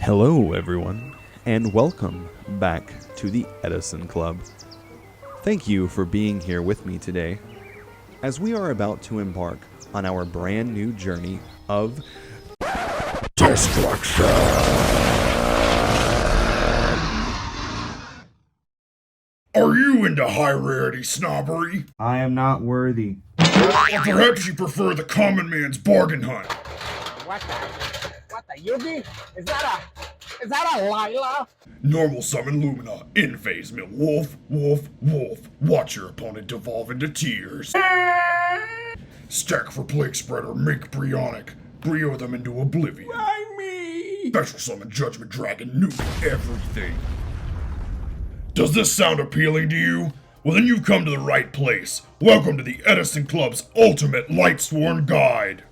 Hello, everyone, and welcome back to the Edison Club. Thank you for being here with me today as we are about to embark on our brand new journey of destruction. Are you into high-rarity snobbery? I am not worthy. Or perhaps you prefer the common man's bargain hunt? What the Yugi? Is that a Lila? Normal summon Lumina, in phase mill, wolf, wolf, wolf. Watch your opponent devolve into tears. Stack for plague spreader, make Brionic. Brio them into oblivion. Why me? Special summon Judgment Dragon, nuke everything. Does this sound appealing to you? Well, then you've come to the right place. Welcome to the Edison Club's ultimate Lightsworn guide.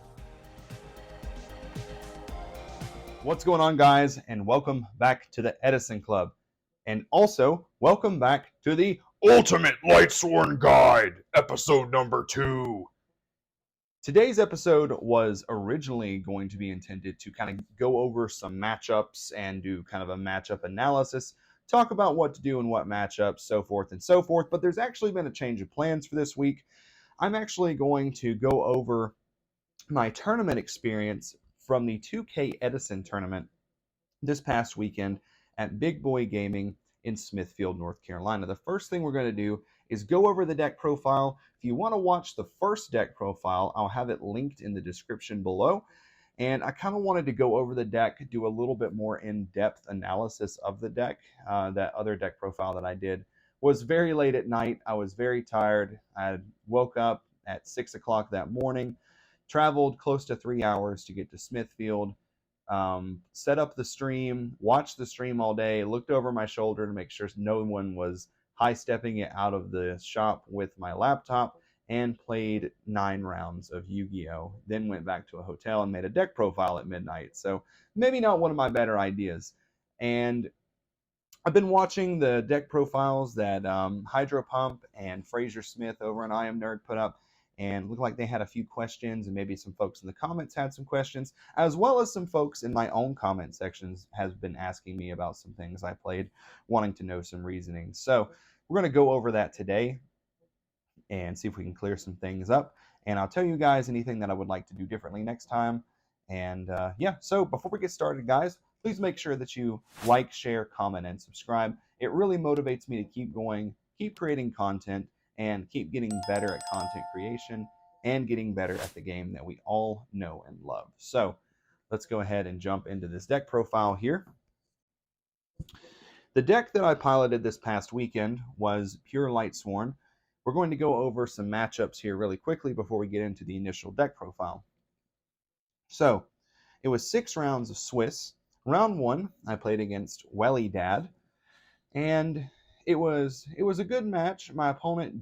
What's going on, guys, and welcome back to the Edison Club. And also, welcome back to the Ultimate Lightsworn Guide, episode number 2. Today's episode was originally going to be intended to kind of go over some matchups and do kind of a matchup analysis, talk about what to do in what matchups, so forth and so forth. But there's actually been a change of plans for this week. I'm actually going to go over my tournament experience from the 2K Edison tournament this past weekend at Big Boy Gaming in Smithfield, North Carolina. The first thing we're going to do is go over the deck profile. If you want to watch the first deck profile, I'll have it linked in the description below. And I kind of wanted to go over the deck, do a little bit more in-depth analysis of the deck. That other deck profile that I did was very late at night. I was very tired. I woke up at 6 o'clock that morning, traveled close to 3 hours to get to Smithfield, set up the stream, watched the stream all day, looked over my shoulder to make sure no one was high-stepping it out of the shop with my laptop, and played 9 rounds of Yu-Gi-Oh! Then went back to a hotel and made a deck profile at midnight. So maybe not one of my better ideas. And I've been watching the deck profiles that Hydro Pump and Fraser Smith over on I Am Nerd put up, and looked like they had a few questions, and maybe some folks in the comments had some questions, as well as some folks in my own comment sections has been asking me about some things I played, wanting to know some reasoning. So we're going to go over that today and see if we can clear some things up. And I'll tell you guys anything that I would like to do differently next time. And yeah, so before we get started, guys, please make sure that you like, share, comment, and subscribe. It really motivates me to keep going, keep creating content, and keep getting better at content creation and getting better at the game that we all know and love. So let's go ahead and jump into this deck profile here. The deck that I piloted this past weekend was Pure Lightsworn. We're going to go over some matchups here really quickly before we get into the initial deck profile. So it was 6 rounds of Swiss. Round 1, I played against Welly Dad, and it was a good match. My opponent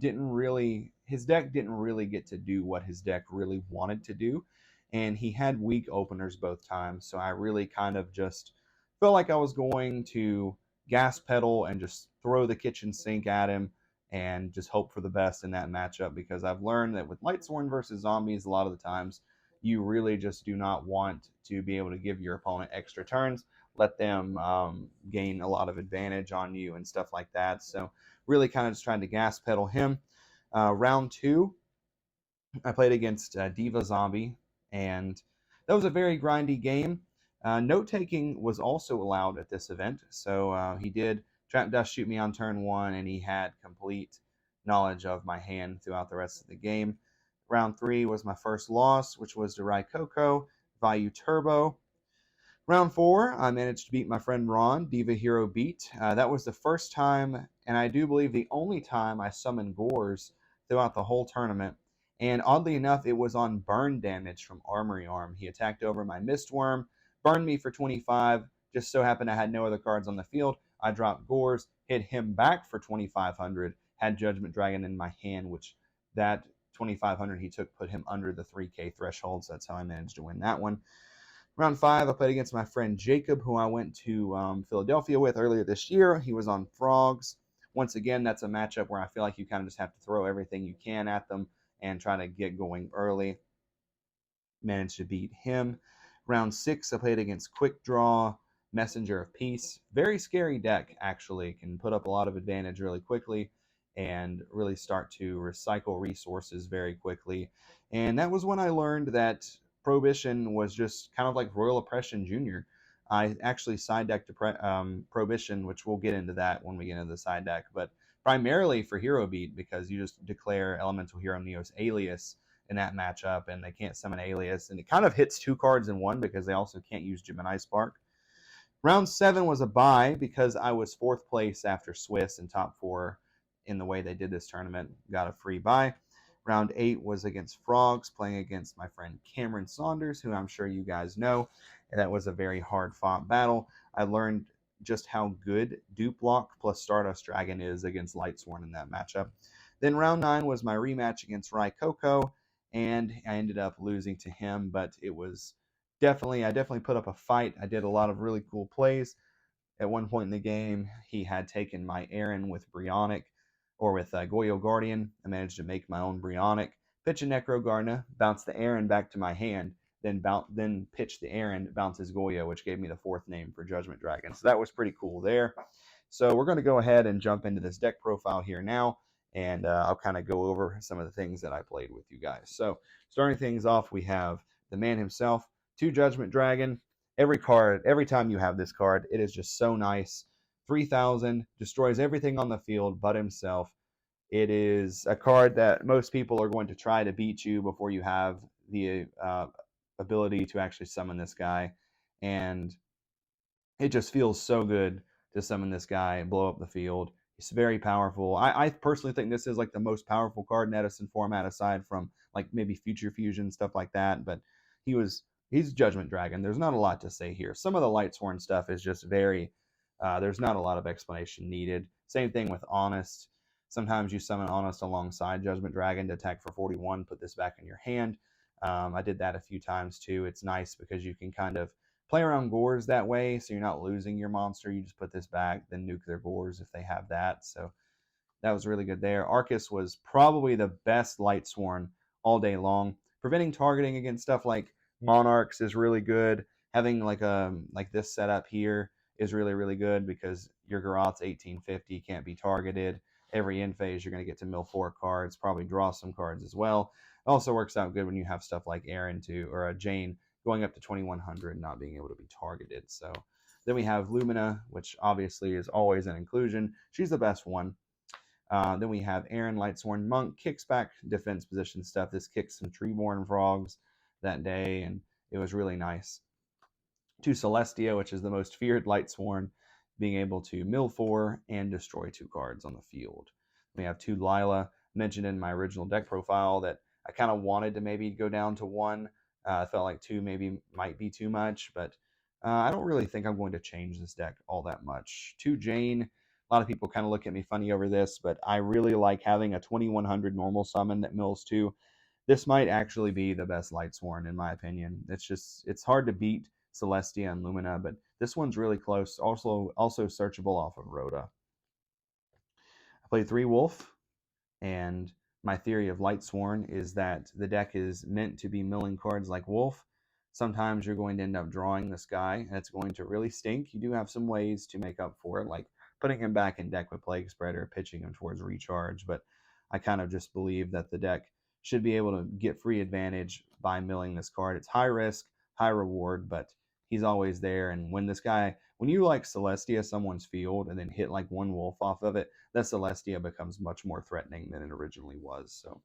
his deck didn't really get to do what his deck really wanted to do, and he had weak openers both times, so I really kind of just felt like I was going to gas pedal and just throw the kitchen sink at him and just hope for the best in that matchup, because I've learned that with Lightsworn versus zombies, a lot of the times you really just do not want to be able to give your opponent extra turns, let them gain a lot of advantage on you and stuff like that. So really kind of just trying to gas pedal him. Round 2, I played against Diva Zombie, and that was a very grindy game. Note-taking was also allowed at this event, so he did Trap Dust shoot me on turn 1, and he had complete knowledge of my hand throughout the rest of the game. Round 3 was my first loss, which was to Raikoko, Vayu Turbo. Round 4, I managed to beat my friend Ron, Diva Hero Beat. That was the first time, and I do believe the only time, I summoned Gores throughout the whole tournament. And oddly enough, it was on burn damage from Armory Arm. He attacked over my Mistworm, burned me for 25. Just so happened I had no other cards on the field. I dropped Gores, hit him back for 2,500, had Judgment Dragon in my hand, which that 2,500 he took put him under the 3K threshold, so that's how I managed to win that one. Round 5, I played against my friend Jacob, who I went to Philadelphia with earlier this year. He was on Frogs. Once again, that's a matchup where I feel like you kind of just have to throw everything you can at them and try to get going early. Managed to beat him. Round 6, I played against Quick Draw, Messenger of Peace. Very scary deck, actually. Can put up a lot of advantage really quickly and really start to recycle resources very quickly. And that was when I learned that Prohibition was just kind of like Royal Oppression Junior. I actually side decked Prohibition, which we'll get into that when we get into the side deck, but primarily for Hero Beat, because you just declare Elemental Hero Neos Alias in that matchup, and they can't summon Alias, and it kind of hits 2 cards in one because they also can't use Gemini Spark. Round 7 was a bye because I was 4th place after Swiss in top 4 in the way they did this tournament. Got a free bye. Round 8 was against Frogs, playing against my friend Cameron Saunders, who I'm sure you guys know. And that was a very hard-fought battle. I learned just how good Dupe Lock plus Stardust Dragon is against Lightsworn in that matchup. Then round 9 was my rematch against Rai Coco, and I ended up losing to him, but it was I definitely put up a fight. I did a lot of really cool plays. At one point in the game, he had taken my Aaron with Brionic, or with Goyo Guardian. I managed to make my own Brionic, pitch a Necro Gardener, bounce the Aaron back to my hand, then pitch the Aaron, bounce his Goyo, which gave me the 4th name for Judgment Dragon. So that was pretty cool there. So we're going to go ahead and jump into this deck profile here now, and I'll kind of go over some of the things that I played with you guys. So starting things off, we have the man himself, 2 Judgment Dragon. Every time you have this card, it is just so nice. 3,000, destroys everything on the field but himself. It is a card that most people are going to try to beat you before you have the ability to actually summon this guy. And it just feels so good to summon this guy and blow up the field. It's very powerful. I personally think this is like the most powerful card in Edison format, aside from like maybe Future Fusion, stuff like that. But he's Judgment Dragon. There's not a lot to say here. Some of the Lightsworn stuff is just very, there's not a lot of explanation needed. Same thing with Honest. Sometimes you summon Honest alongside Judgment Dragon to attack for 41, put this back in your hand. I did that a few times too. It's nice because you can kind of play around Gores that way, so you're not losing your monster. You just put this back, then nuke their Gores if they have that. So that was really good there. Arcus was probably the best Lightsworn all day long. Preventing targeting against stuff like Monarchs is really good. Having like this setup here is really, really good because your Garroth's 1850, can't be targeted. Every end phase, you're going to get to mill 4 cards, probably draw some cards as well. It also works out good when you have stuff like Aaron or a Jane going up to 2100, not being able to be targeted. So then we have Lumina, which obviously is always an inclusion. She's the best one. Then we have Aaron, Lightsworn Monk, kicks back defense position stuff. This kicks some Treeborn Frogs that day, and it was really nice. 2 Celestia, which is the most feared Lightsworn, being able to mill 4 and destroy 2 cards on the field. We have 2 Lila, mentioned in my original deck profile that I kind of wanted to maybe go down to 1. I felt like 2 maybe might be too much, but I don't really think I'm going to change this deck all that much. 2 Jane, a lot of people kind of look at me funny over this, but I really like having a 2100 normal summon that mills 2. This might actually be the best Lightsworn in my opinion. It's hard to beat Celestia and Lumina, but this one's really close. Also searchable off of Rhoda. I played 3 Wolf, and my theory of Lightsworn is that the deck is meant to be milling cards like Wolf. Sometimes you're going to end up drawing this guy, and it's going to really stink. You do have some ways to make up for it, like putting him back in deck with Plague Spread or pitching him towards recharge, but I kind of just believe that the deck should be able to get free advantage by milling this card. It's high risk, high reward, but he's always there. And when you like Celestia someone's field and then hit like 1 Wolf off of it, that Celestia becomes much more threatening than it originally was. So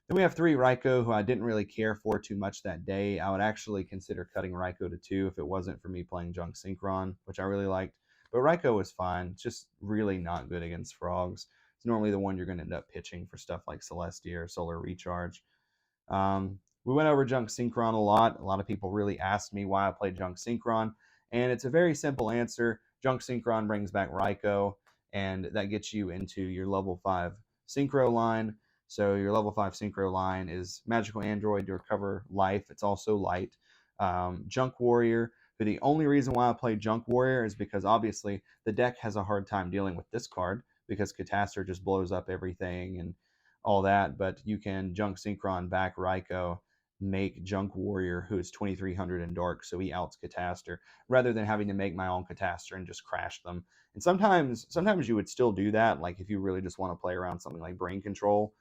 then we have 3 Raikou, who I didn't really care for too much that day. I would actually consider cutting Raikou to 2 if it wasn't for me playing Junk Synchron, which I really liked. But Raikou was fine. It's just really not good against Frogs. It's normally the one you're going to end up pitching for stuff like Celestia or Solar Recharge. We went over Junk Synchron a lot. A lot of people really asked me why I played Junk Synchron, and it's a very simple answer. Junk Synchron brings back Raikou, and that gets you into your level 5 Synchro line. So your level 5 Synchro line is Magical Android to recover life. It's also light. Junk Warrior, but the only reason why I play Junk Warrior is because obviously the deck has a hard time dealing with this card because Catastor just blows up everything and all that, but you can Junk Synchron back Raikou, make Junk Warrior, who is 2300 in Dark, so he outs Cataster, rather than having to make my own Cataster and just crash them. And sometimes you would still do that, like if you really just want to play around something like Brain Control,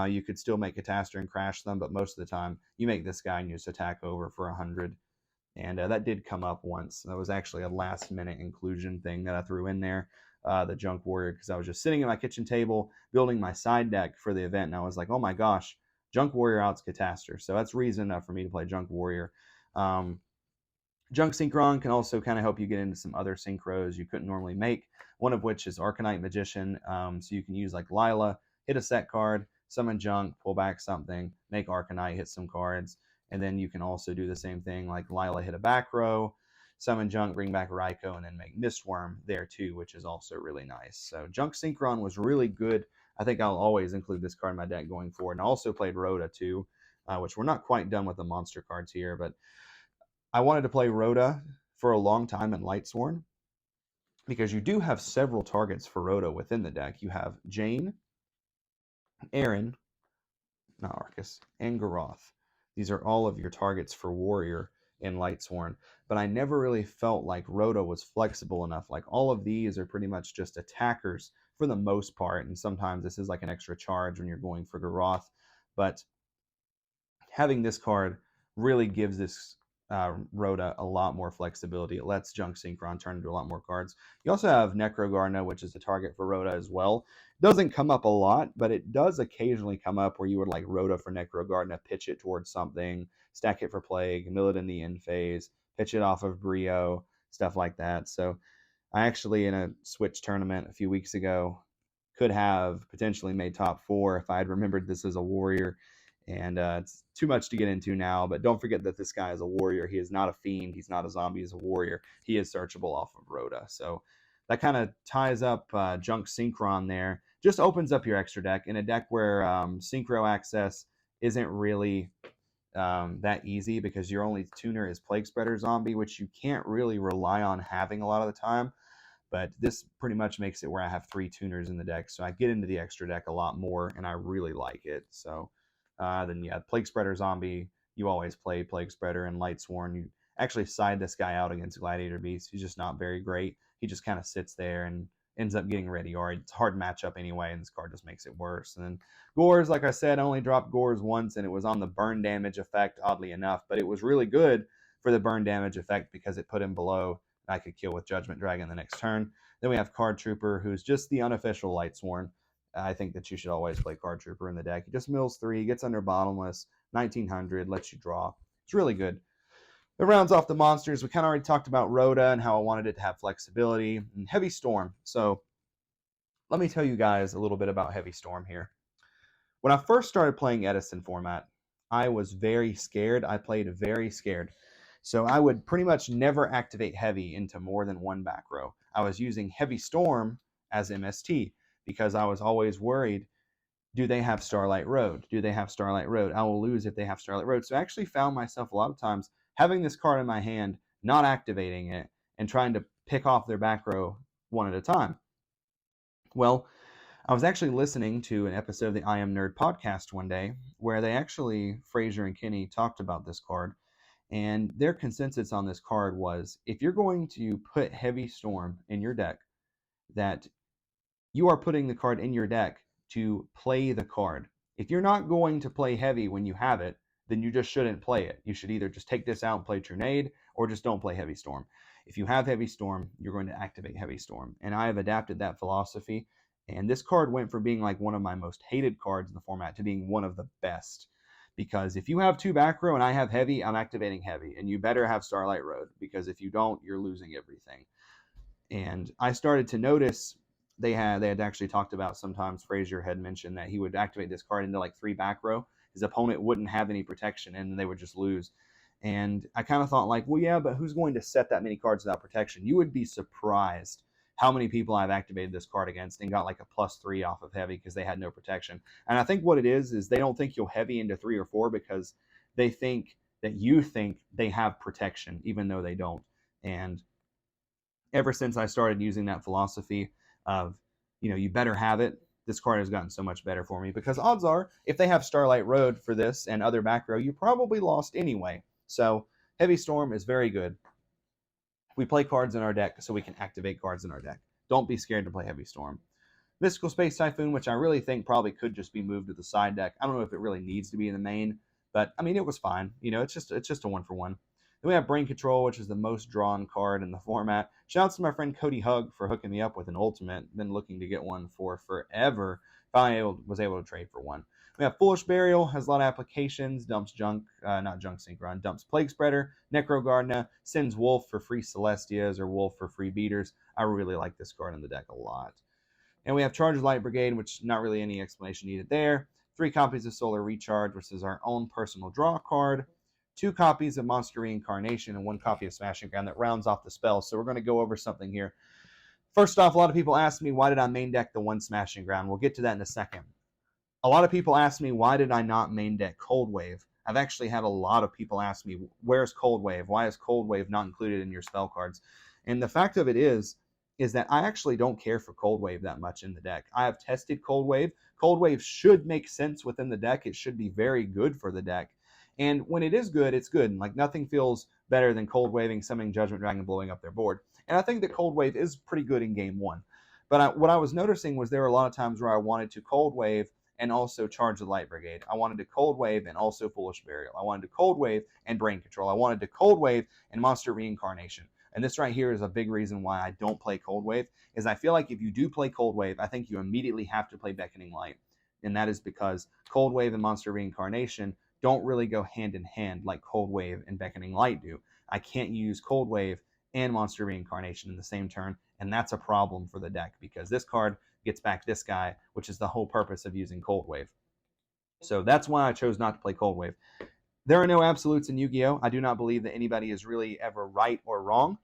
you could still make Cataster and crash them, but most of the time you make this guy and you just attack over for 100. And that did come up once. That was actually a last-minute inclusion thing that I threw in there, the Junk Warrior, because I was just sitting at my kitchen table building my side deck for the event, and I was like, oh my gosh, Junk Warrior outs Cataster. So that's reason enough for me to play Junk Warrior. Junk Synchron can also kind of help you get into some other synchros you couldn't normally make, one of which is Arcanite Magician. So you can use like Lila, hit a set card, summon Junk, pull back something, make Arcanite, hit some cards. And then you can also do the same thing, like Lila hit a back row, summon Junk, bring back Raikou, and then make Mistworm there too, which is also really nice. So Junk Synchron was really good. I think I'll always include this card in my deck going forward. And I also played Rhoda too, which we're not quite done with the monster cards here, but I wanted to play Rhoda for a long time in Lightsworn because you do have several targets for Rhoda within the deck. You have Jane, Aaron, not Arcus, and Garoth. These are all of your targets for Warrior in Lightsworn, but I never really felt like Rhoda was flexible enough. Like all of these are pretty much just attackers for the most part, and sometimes this is like an extra charge when you're going for Garoth, but having this card really gives this Rhoda a lot more flexibility. It lets Junk Synchron turn into a lot more cards. You also have Necrogarna, which is a target for Rhoda as well. Doesn't come up a lot, but it does occasionally come up where you would like Rhoda for Necrogarna, pitch it towards something, stack it for Plague, mill it in the end phase, pitch it off of Brio, stuff like that. So I actually, in a Switch tournament a few weeks ago, could have potentially made top 4 if I had remembered this as a Warrior. And it's too much to get into now, but don't forget that this guy is a warrior. He is not a fiend. He's not a zombie. He's a warrior. He is searchable off of Rhoda. So that kind of ties up Junk Synchron there. Just opens up your extra deck in a deck where Synchro access isn't really that easy because your only tuner is Plague Spreader Zombie, which you can't really rely on having a lot of the time. But this pretty much makes it where I have 3 tuners in the deck. So I get into the extra deck a lot more, and I really like it. So then yeah, Plague Spreader Zombie, you always play Plague Spreader and Lightsworn. You actually side this guy out against Gladiator Beast. He's just not very great. He just kind of sits there and ends up getting ready, or it's a hard matchup anyway, and this card just makes it worse. And then Gores, like I said, I only dropped Gores once, and it was on the burn damage effect, oddly enough, but it was really good for the burn damage effect because it put him below, and I could kill with Judgment Dragon the next turn. Then we have Card Trooper, who's just the unofficial Lightsworn. I think that you should always play Card Trooper in the deck. He just mills 3, gets under Bottomless, 1900, lets you draw. It's really good. It rounds off the monsters. We kind of already talked about Rhoda and how I wanted it to have flexibility. And Heavy Storm. So let me tell you guys a little bit about Heavy Storm here. When I first started playing Edison format, I was very scared. I played very scared. So I would pretty much never activate Heavy into more than one back row. I was using Heavy Storm as MST, because I was always worried, do they have Starlight Road? Do they have Starlight Road? I will lose if they have Starlight Road. So I actually found myself a lot of times having this card in my hand, not activating it, and trying to pick off their back row one at a time. Well, I was actually listening to an episode of the I Am Nerd podcast one day where they actually, Fraser and Kenny, talked about this card. And their consensus on this card was, if you're going to put Heavy Storm in your deck, that you are putting the card in your deck to play the card. If you're not going to play Heavy when you have it, then you just shouldn't play it. You should either just take this out and play Trunade, or just don't play Heavy Storm. If you have Heavy Storm, you're going to activate Heavy Storm. And I have adapted that philosophy. And this card went from being like one of my most hated cards in the format to being one of the best. Because if you have 2 back row and I have Heavy, I'm activating Heavy. And you better have Starlight Road, because if you don't, you're losing everything. And I started to notice they had actually talked about, sometimes Frazier had mentioned that he would activate this card into like 3 back row. His opponent wouldn't have any protection and they would just lose. And I kind of thought like, well, yeah, but who's going to set that many cards without protection? You would be surprised how many people I've activated this card against and got like a +3 off of Heavy because they had no protection. And I think what it is they don't think you'll Heavy into 3 or 4 because they think that you think they have protection, even though they don't. And ever since I started using that philosophy of, you better have it, this card has gotten so much better for me, because odds are, if they have Starlight Road for this and other back row, you probably lost anyway. So Heavy Storm is very good. We play cards in our deck so we can activate cards in our deck. Don't be scared to play Heavy Storm. Mystical Space Typhoon, which I really think probably could just be moved to the side deck. I don't know if it really needs to be in the main, but I mean, it was fine. You know, it's just a 1-for-1. Then we have Brain Control, which is the most drawn card in the format. Shouts to my friend Cody Hug for hooking me up with an ultimate. Been looking to get one for forever. Finally was able to trade for one. We have Foolish Burial, has a lot of applications. Dumps Junk, not Junk Synchron. Dumps Plague Spreader, Necro Gardener, sends Wolf for free Celestias or Wolf for free Beaters. I really like this card in the deck a lot. And we have Charged Light Brigade, which not really any explanation needed there. 3 copies of Solar Recharge, which is our own personal draw card. 2 copies of Monster Reincarnation and 1 copy of Smashing Ground that rounds off the spell. So we're going to go over something here. First off, a lot of people ask me, why did I main deck the 1 Smashing Ground? We'll get to that in a second. A lot of people ask me, why did I not main deck Cold Wave? I've actually had a lot of people ask me, where's Cold Wave? Why is Cold Wave not included in your spell cards? And the fact of it is that I actually don't care for Cold Wave that much in the deck. I have tested Cold Wave. Cold Wave should make sense within the deck. It should be very good for the deck. And when it is good, it's good. And like, nothing feels better than Cold Waving, summoning Judgment Dragon, blowing up their board. And I think that Cold Wave is pretty good in game 1. But what I was noticing was there were a lot of times where I wanted to Cold Wave and also Charge the Light Brigade. I wanted to Cold Wave and also Foolish Burial. I wanted to Cold Wave and Brain Control. I wanted to Cold Wave and Monster Reincarnation. And this right here is a big reason why I don't play Cold Wave, is I feel like if you do play Cold Wave, I think you immediately have to play Beckoning Light. And that is because Cold Wave and Monster Reincarnation don't really go hand in hand like Cold Wave and Beckoning Light do. I can't use Cold Wave and Monster Reincarnation in the same turn, and that's a problem for the deck, because this card gets back this guy, which is the whole purpose of using Cold Wave. So that's why I chose not to play Cold Wave. There are no absolutes in Yu-Gi-Oh! I do not believe that anybody is really ever right or wrong.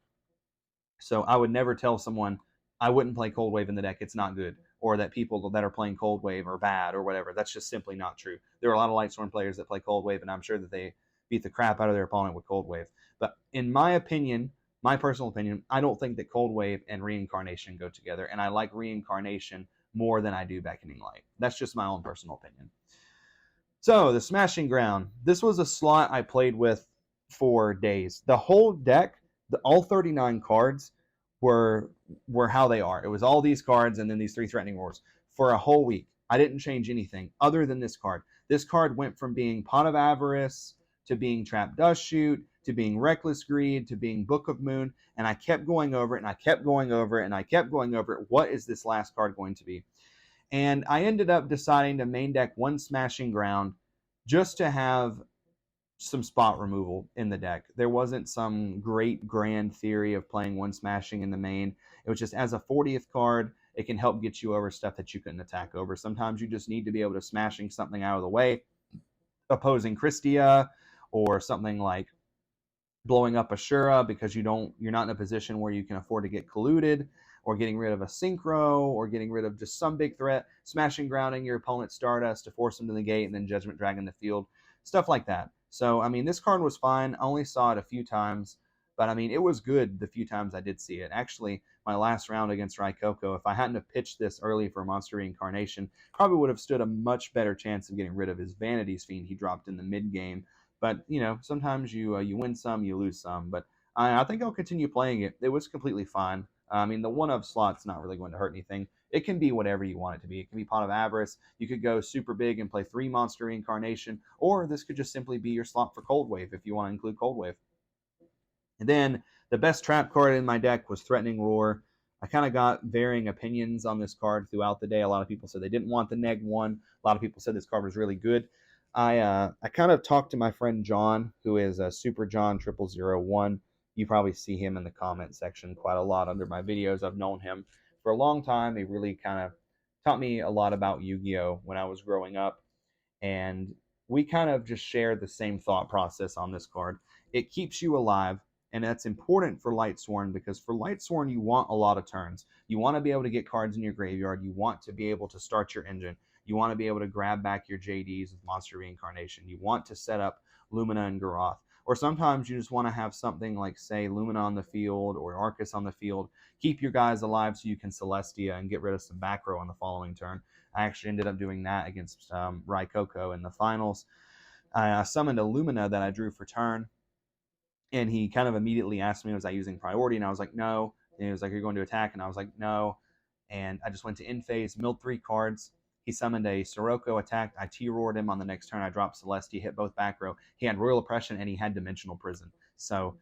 So I would never tell someone, I wouldn't play Cold Wave in the deck, it's not good, or that people that are playing Cold Wave are bad or whatever. That's just simply not true. There are a lot of Lightsworn players that play Cold Wave, and I'm sure that they beat the crap out of their opponent with Cold Wave. But in my opinion, my personal opinion, I don't think that Cold Wave and Reincarnation go together, and I like Reincarnation more than I do Beckoning Light. That's just my own personal opinion. So, the Smashing Ground. This was a slot I played with for days. The whole deck, all 39 cards, were how they are. It was all these cards and then these 3 Threatening Roars for a whole week. I didn't change anything other than this card. This card went from being Pot of Avarice to being Trap Dust Shoot to being Reckless Greed to being Book of Moon, and I kept going over it and I kept going over it and I kept going over it. What is this last card going to be? And I ended up deciding to main deck 1 Smashing Ground just to have some spot removal in the deck. There wasn't some great grand theory of playing 1 Smashing in the main. It was just, as a 40th card, it can help get you over stuff that you couldn't attack over. Sometimes you just need to be able to smashing something out of the way, opposing Christia, or something like blowing up Ashura because you're not in a position where you can afford to get colluded, or getting rid of a Synchro, or getting rid of just some big threat, smashing grounding your opponent's Stardust to force them to the gate, and then Judgment Dragon the field, stuff like that. So, I mean, this card was fine. I only saw it a few times, but I mean, it was good the few times I did see it. Actually, my last round against Raikoko, if I hadn't have pitched this early for Monster Reincarnation, probably would have stood a much better chance of getting rid of his Vanity's Fiend he dropped in the mid-game. But, you know, sometimes you win some, you lose some. But I think I'll continue playing it. It was completely fine. I mean, the 1-of slot's not really going to hurt anything. It can be whatever you want it to be. It can be Pot of Avarice. You could go super big and play 3 Monster Reincarnation, or this could just simply be your slot for Cold Wave if you want to include Cold Wave. And then the best trap card in my deck was Threatening Roar. I kind of got varying opinions on this card throughout the day. A lot of people said they didn't want the neg 1. A lot of people said this card was really good. I kind of talked to my friend John, who is Super John 0001. You probably see him in the comment section quite a lot under my videos. I've known him for a long time. He really kind of taught me a lot about Yu-Gi-Oh! When I was growing up. And we kind of just share the same thought process on this card. It keeps you alive, and that's important for Lightsworn, because for Lightsworn, you want a lot of turns. You want to be able to get cards in your graveyard. You want to be able to start your engine. You want to be able to grab back your JDs with Monster Reincarnation. You want to set up Lumina and Garoth. Or sometimes you just want to have something like, say, Lumina on the field or Arcus on the field. Keep your guys alive so you can Celestia and get rid of some back row on the following turn. I actually ended up doing that against Raikoko in the finals. I summoned a Lumina that I drew for turn, and he kind of immediately asked me, was I using priority? And I was like, no. And he was like, you're going to attack? And I was like, no. And I just went to end phase, milled 3 cards. He summoned a Sirocco, attacked. I T-roared him on the next turn. I dropped Celestia, hit both back row. He had Royal Oppression, and he had Dimensional Prison. So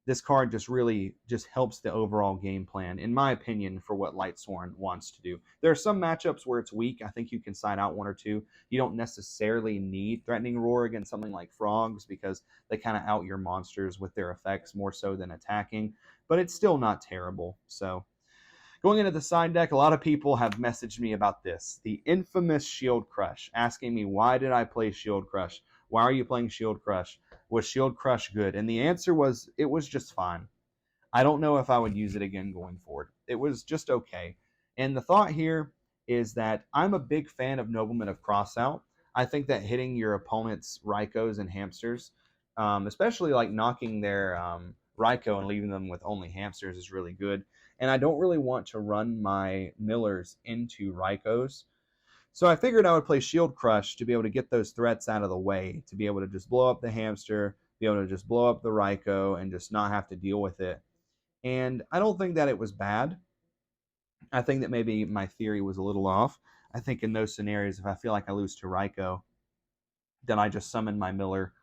this card just really just helps the overall game plan, in my opinion, for what Lightsworn wants to do. There are some matchups where it's weak. I think you can side out 1 or 2. You don't necessarily need Threatening Roar against something like Frogs because they kind of out your monsters with their effects more so than attacking, but it's still not terrible. So going into the side deck, a lot of people have messaged me about this, the infamous Shield Crush, asking me, why did I play Shield Crush? Why are you playing Shield Crush? Was Shield Crush good? And the answer was, it was just fine. I don't know if I would use it again going forward. It was just okay. And the thought here is that I'm a big fan of Nobleman of Crossout. I think that hitting your opponent's Raikos and Hamsters, especially like knocking their Raiko and leaving them with only Hamsters, is really good. And I don't really want to run my Millers into Raikos. So I figured I would play Shield Crush to be able to get those threats out of the way, to be able to just blow up the Hamster, be able to just blow up the Raiko, and just not have to deal with it. And I don't think that it was bad. I think that maybe my theory was a little off. I think in those scenarios, if I feel like I lose to Raiko, then I just summon my Miller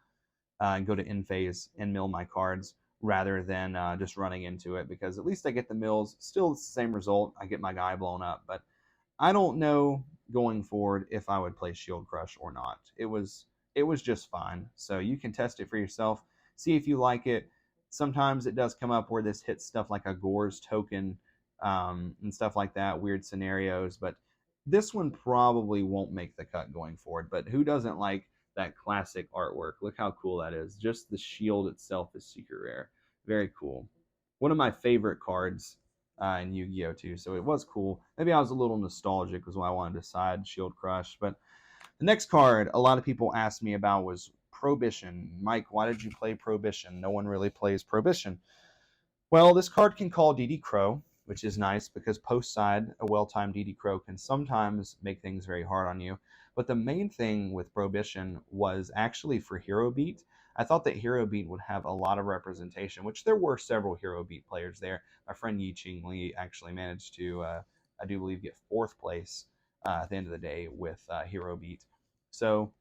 and go to end phase and mill my cards rather than just running into it, because at least I get the mills. Still it's the same result. I get my guy blown up, but I don't know going forward if I would play Shield Crush or not. It was just fine. So you can test it for yourself. See if you like it. Sometimes it does come up where this hits stuff like a Gore's token and stuff like that, weird scenarios. But this one probably won't make the cut going forward. But who doesn't like that classic artwork? Look how cool that is. Just the shield itself is secret rare. Very cool. One of my favorite cards in Yu-Gi-Oh! Too, so it was cool. Maybe I was a little nostalgic was why I wanted to side Shield Crush. But the next card a lot of people asked me about was Prohibition. Mike, why did you play Prohibition? No one really plays Prohibition. Well, this card can call DD Crow, which is nice because post-side, a well-timed DD Crow can sometimes make things very hard on you. But the main thing with Prohibition was actually for Hero Beat. I thought that Hero Beat would have a lot of representation, which there were several Hero Beat players there. My friend Yi Ching Li actually managed to, I do believe, get 4th place at the end of the day with Hero Beat. So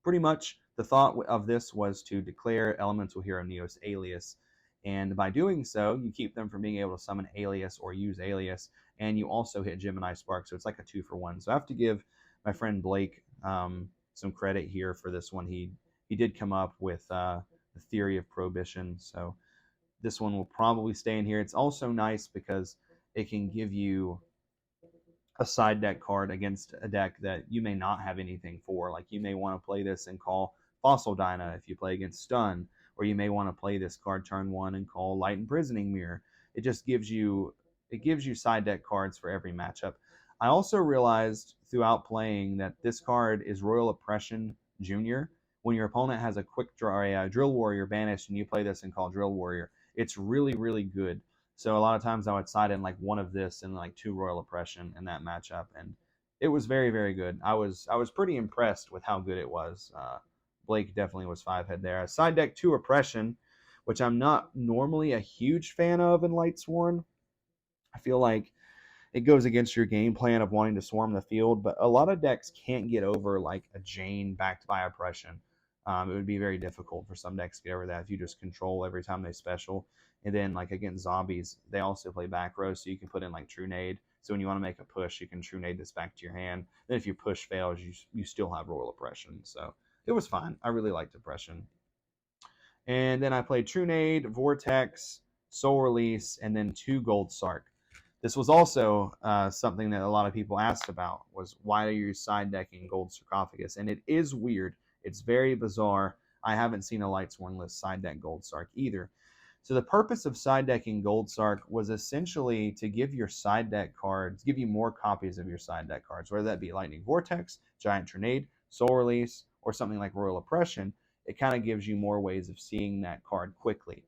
pretty much the thought of this was to declare Elemental Hero Neos Alias. And by doing so, you keep them from being able to summon Alias or use Alias, and you also hit Gemini Spark, so it's like a 2-for-1. So I have to give my friend Blake some credit here for this one. He did come up with the theory of Prohibition, so this one will probably stay in here. It's also nice because it can give you a side deck card against a deck that you may not have anything for. Like you may want to play this and call Fossil Dyna if you play against Stun, or you may want to play this card turn 1 and call Light Imprisoning Mirror. It just gives you side deck cards for every matchup. I also realized throughout playing that this card is Royal Oppression Junior. When your opponent has a quick draw, a Drill Warrior banished, and you play this and call Drill Warrior, it's really, really good. So a lot of times I would side in like 1 of this and like 2 Royal Oppression in that matchup, and it was very, very good. I was pretty impressed with how good it was. Blake definitely was 5-head there. I side deck 2 Oppression, which I'm not normally a huge fan of in Lightsworn. I feel like it goes against your game plan of wanting to swarm the field, but a lot of decks can't get over like a Jane backed by Oppression. It would be very difficult for some decks to get over that if you just control every time they special. And then like against zombies, they also play back row, so you can put in like True Nade. So when you want to make a push, you can True Nade this back to your hand. Then if your push fails, you still have Royal Oppression. So it was fine. I really liked Oppression. And then I played True Nade, Vortex, Soul Release, and then 2 Gold Sark. This was also something that a lot of people asked about, was why are you side decking Gold Sarcophagus? And it is weird. It's very bizarre. I haven't seen a Lightsworn list side deck Gold Sark either. So the purpose of side decking Gold Sark was essentially to give your side deck cards, give you more copies of your side deck cards, whether that be Lightning Vortex, Giant Trinade, Soul Release, or something like Royal Oppression. it kind of gives you more ways of seeing that card quickly.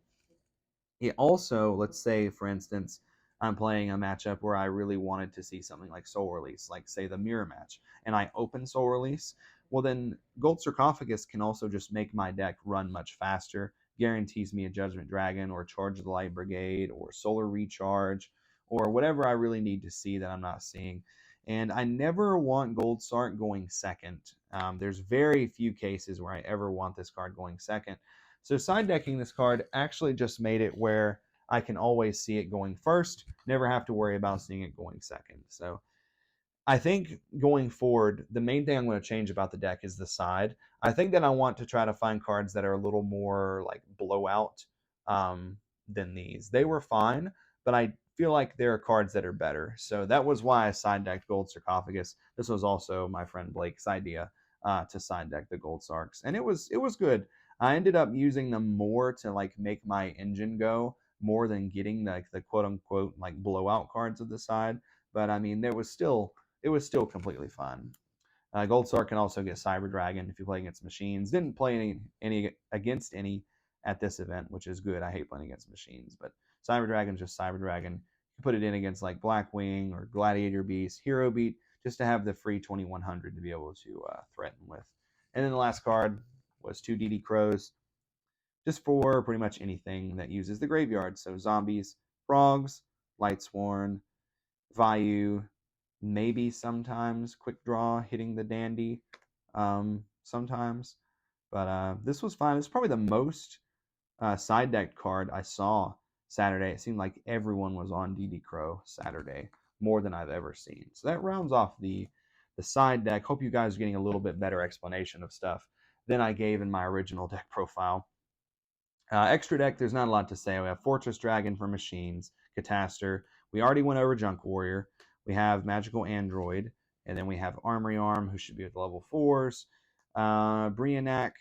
It also, let's say, for instance, I'm playing a matchup where I really wanted to see something like Soul Release, like, say, the Mirror match, and I open Soul Release. Well, then Gold Sarcophagus can also just make my deck run much faster, guarantees me a Judgment Dragon, or Charge of the Light Brigade, or Solar Recharge, or whatever I really need to see that I'm not seeing. And I never want Gold Sark going second. There's very few cases where I ever want this card going second. So side decking this card actually just made it where I can always see it going first, never have to worry about seeing it going second. So I think going forward, the main thing I'm going to change about the deck is the side. I think that I want to try to find cards that are a little more like blowout than these. They were fine, but I feel like there are cards that are better. So that was why I side decked Gold Sarcophagus. This was also my friend Blake's idea to side deck the Gold Sarks, and it was good. I ended up using them more to like make my engine go more than getting like the quote unquote like blowout cards of the side. But I mean, it was still completely fun. Gold Sark can also get Cyber Dragon if you play against machines. Didn't play any against any at this event, which is good. I hate playing against machines, but Cyber Dragon's just Cyber Dragon. You put it in against like Blackwing or Gladiator Beast, Hero Beat, just to have the free 2100 to be able to threaten with. And then the last card was 2 DD Crows, just for pretty much anything that uses the graveyard. So zombies, frogs, Lightsworn, Vayu, maybe sometimes Quick Draw hitting the Dandy sometimes. But this was fine. It's probably the most side decked card I saw Saturday. It seemed like everyone was on DD Crow Saturday, more than I've ever seen. So that rounds off the side deck. Hope you guys are getting a little bit better explanation of stuff than I gave in my original deck profile. Extra deck, there's not a lot to say. We have Fortress Dragon for machines, Catastor. We already went over Junk Warrior. We have Magical Android, and then we have Armory Arm, who should be at the level 4s. Brianak,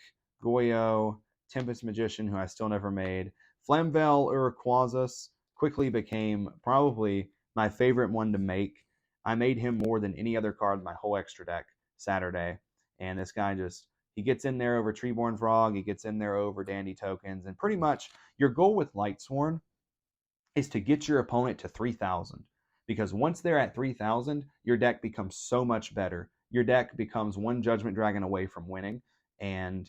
Goyo, Tempest Magician, who I still never made. Flamvell Urquazas quickly became probably my favorite one to make. I made him more than any other card in my whole extra deck Saturday. And this guy he gets in there over Treeborn Frog, he gets in there over Dandy Tokens, and pretty much your goal with Lightsworn is to get your opponent to 3,000. Because once they're at 3,000, your deck becomes so much better. Your deck becomes one Judgment Dragon away from winning, and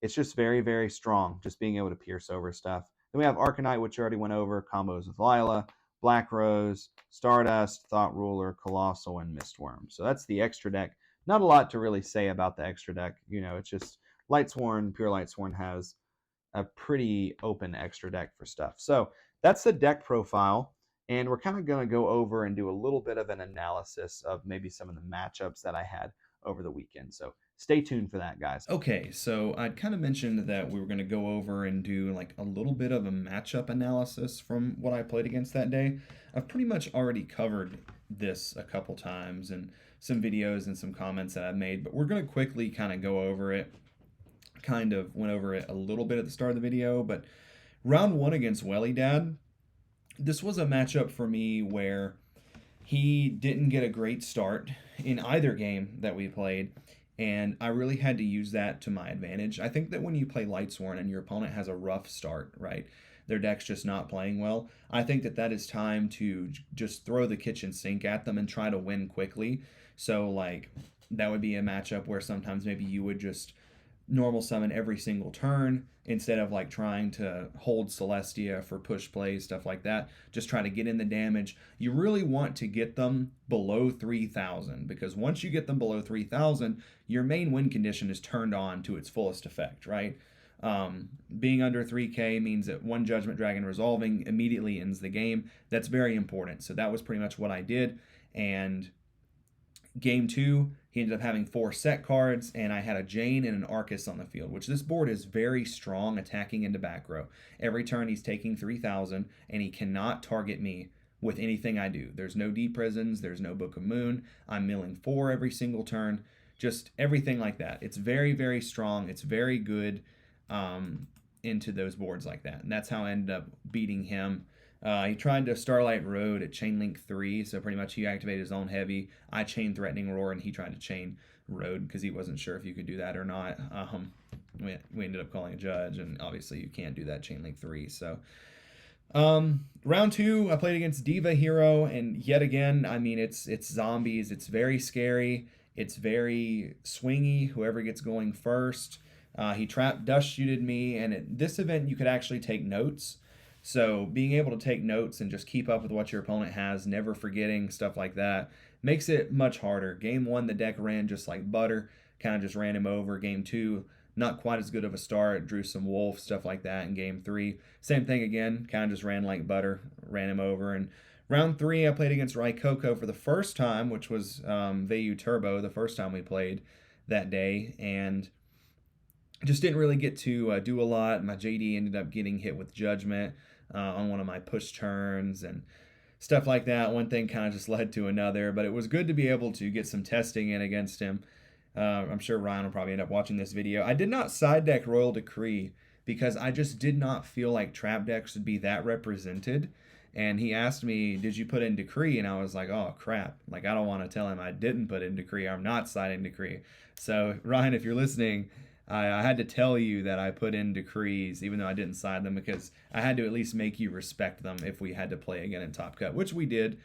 it's just very, very strong, just being able to pierce over stuff. Then we have Arcanite, which you already went over, combos with Lila, Black Rose, Stardust, Thought Ruler, Colossal, and Mistworm. So that's the extra deck. Not a lot to really say about the extra deck. It's just Lightsworn, Pure Lightsworn has a pretty open extra deck for stuff. So that's the deck profile. And we're kind of going to go over and do a little bit of an analysis of maybe some of the matchups that I had over the weekend. So stay tuned for that, guys. Okay, so I'd kind of mentioned that we were going to go over and do like a little bit of a matchup analysis from what I played against that day. I've pretty much already covered this a couple times and some videos and some comments that I've made, but we're going to quickly kind of go over it. Kind of went over it a little bit at the start of the video, but round 1 against Welly Dad, this was a matchup for me where he didn't get a great start in either game that we played, and I really had to use that to my advantage. I think that when you play Lightsworn and your opponent has a rough start, right, their deck's just not playing well, I think that is time to just throw the kitchen sink at them and try to win quickly. So, like, that would be a matchup where sometimes maybe you would just normal summon every single turn instead of like trying to hold Celestia for push plays, stuff like that. Just try to get in the damage. You really want to get them below 3,000, because once you get them below 3,000, your main win condition is turned on to its fullest effect, right? Being under 3k means that one Judgment Dragon resolving immediately ends the game. That's very important. So that was pretty much what I did. And game 2, he ended up having 4 set cards, and I had a Jane and an Arcus on the field, which this board is very strong attacking into back row. Every turn he's taking 3,000, and he cannot target me with anything I do. There's no Deep Prisons, there's no Book of Moon, I'm milling 4 every single turn, just everything like that. It's very, very strong. It's very good into those boards like that, and that's how I ended up beating him. He tried to Starlight Road at Chain Link 3, so pretty much he activated his own heavy. I chained Threatening Roar, and he tried to chain Road because he wasn't sure if you could do that or not. we ended up calling a judge, and obviously you can't do that chain link 3. So round 2, I played against Diva Hero, and yet again, I mean, it's zombies. It's very scary. It's very swingy. Whoever gets going first. He trap dust shooted me, and at this event you could actually take notes. So being able to take notes and just keep up with what your opponent has, never forgetting stuff like that, makes it much harder. Game 1, the deck ran just like butter, kind of just ran him over. Game 2, not quite as good of a start, drew some wolf, stuff like that. In Game 3, same thing again, kind of just ran like butter, ran him over. And round 3, I played against Raikoko for the first time, which was VU Turbo, the first time we played that day, and just didn't really get to do a lot. My JD ended up getting hit with Judgment on one of my push turns and stuff like that. One thing kind of just led to another, but it was good to be able to get some testing in against him. I'm sure Ryan will probably end up watching this video. I did not side deck Royal Decree because I just did not feel like trap decks would be that represented. And he asked me, did you put in Decree? And I was like, oh, crap. Like, I don't want to tell him I didn't put in Decree. I'm not siding Decree. So, Ryan, if you're listening, I had to tell you that I put in Decrees, even though I didn't side them, because I had to at least make you respect them if we had to play again in Top Cut, which we did.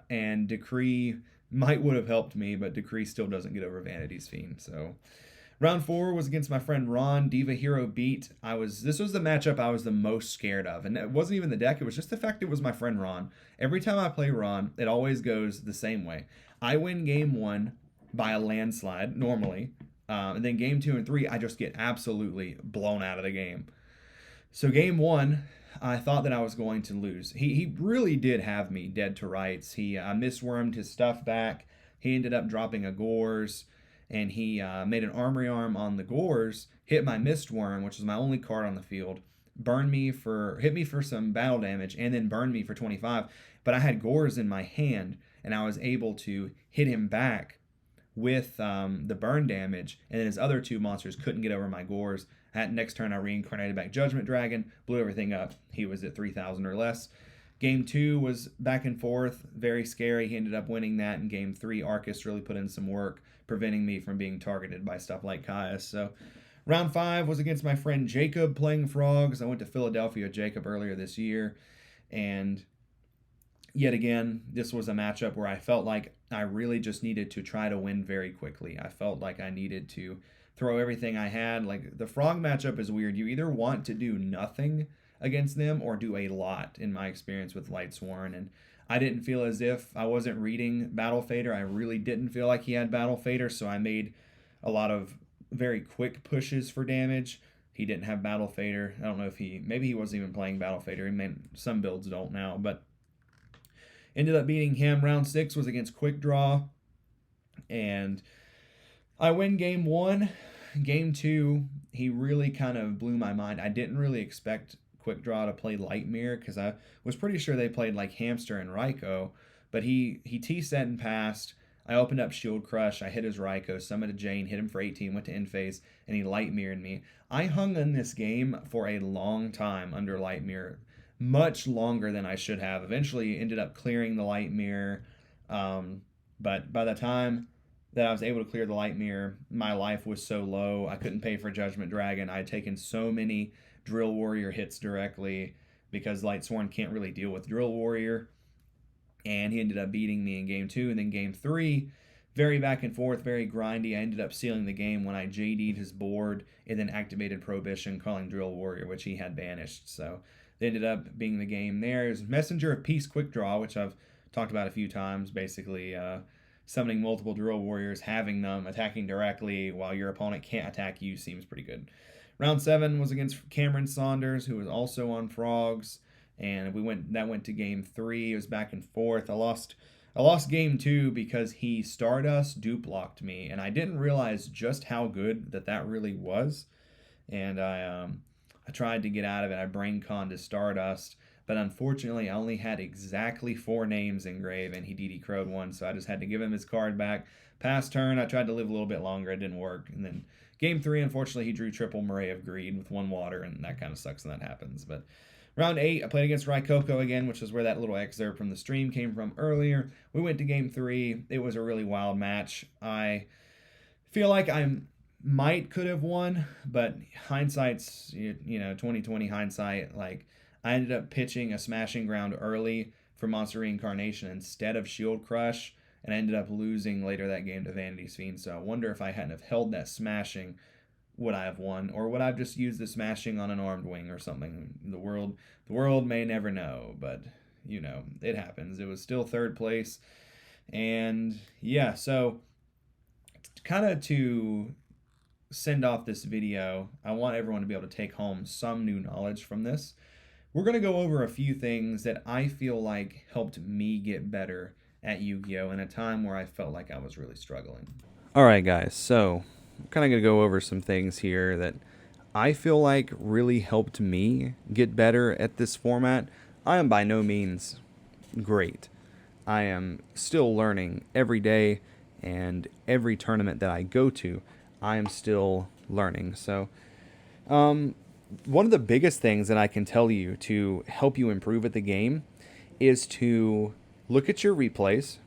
And Decree would have helped me, but Decree still doesn't get over Vanity's Fiend. So round 4 was against my friend Ron. Diva Hero beat. This was the matchup I was the most scared of. And it wasn't even the deck, it was just the fact it was my friend Ron. Every time I play Ron, it always goes the same way. I win game 1 by a landslide, normally. And then game 2 and 3, I just get absolutely blown out of the game. So game 1, I thought that I was going to lose. He really did have me dead to rights. He miswormed his stuff back. He ended up dropping a Gores, and he made an Armory Arm on the Gores, hit my Mistworm, which was my only card on the field, hit me for some battle damage, and then burned me for 25. But I had Gores in my hand, and I was able to hit him back with the burn damage, and then his other 2 monsters couldn't get over my Gores. At next turn, I reincarnated back Judgment Dragon, blew everything up. He was at 3,000 or less. Game 2 was back and forth, very scary. He ended up winning that. In Game 3, Arcus really put in some work, preventing me from being targeted by stuff like Caius. So round 5 was against my friend Jacob playing Frogs. I went to Philadelphia with Jacob earlier this year, and yet again, this was a matchup where I felt like I really just needed to try to win very quickly. I felt like I needed to throw everything I had. Like, the Frog matchup is weird. You either want to do nothing against them or do a lot, in my experience with Lightsworn. And I didn't feel as if I wasn't reading Battle Fader. I really didn't feel like he had Battle Fader, so I made a lot of very quick pushes for damage. He didn't have Battle Fader. I don't know if maybe he wasn't even playing Battle Fader. Some builds don't now, but ended up beating him. Round 6 was against Quick Draw, and I win game 1. Game 2, he really kind of blew my mind. I didn't really expect Quick Draw to play Lightmere, because I was pretty sure they played like Hamster and Raikou, but he T-set and passed. I opened up Shield Crush, I hit his Raikou, summoned a Jane, hit him for 18, went to end phase, and he Lightmired me. I hung in this game for a long time under Lightmere, much longer than I should have. Eventually ended up clearing the Lightmere, but by the time that I was able to clear the Lightmere, my life was so low. I couldn't pay for Judgment Dragon. I had taken so many Drill Warrior hits directly because Lightsworn can't really deal with Drill Warrior. And he ended up beating me in game 2. And then game 3, very back and forth, very grindy. I ended up sealing the game when I JD'd his board and then activated Prohibition, calling Drill Warrior, which he had banished. So they ended up being the game there. It was Messenger of Peace Quick Draw, which I've talked about a few times, basically summoning multiple Drill Warriors, having them attacking directly while your opponent can't attack you seems pretty good. Round 7 was against Cameron Saunders, who was also on Frogs, and that went to game 3. It was back and forth. I lost game 2 because he Stardust dupe locked me, and I didn't realize just how good that really was. And I tried to get out of it. I brain conned his Stardust, but unfortunately I only had exactly 4 names in grave, and he DD crowed 1, so I just had to give him his card back. Past turn, I tried to live a little bit longer. It didn't work. And then game 3, unfortunately, he drew triple Murray of Greed with 1 water, and that kind of sucks when that happens. But round 8, I played against Raikoko again, which is where that little excerpt from the stream came from earlier. We went to game 3. It was a really wild match. I feel like I'm could have won, but hindsight's 2020 hindsight. Like, I ended up pitching a smashing ground early for Monster Reincarnation instead of Shield Crush, and I ended up losing later that game to Vanity's Fiend. So I wonder if I hadn't have held that smashing, would I have won, or would I have just used the smashing on an armed wing or something? The world may never know, but it happens. It was still third place, and yeah. So kind of to send off this video, I want everyone to be able to take home some new knowledge from this. We're going to go over a few things that I feel like helped me get better at Yu-Gi-Oh! In a time where I felt like I was really struggling. All right, guys, so I'm kind of going to go over some things here that I feel like really helped me get better at this format. I am by no means great. I am still learning every day, and every tournament that I go to, I am still learning. So, one of the biggest things that I can tell you to help you improve at the game is to look at your replays.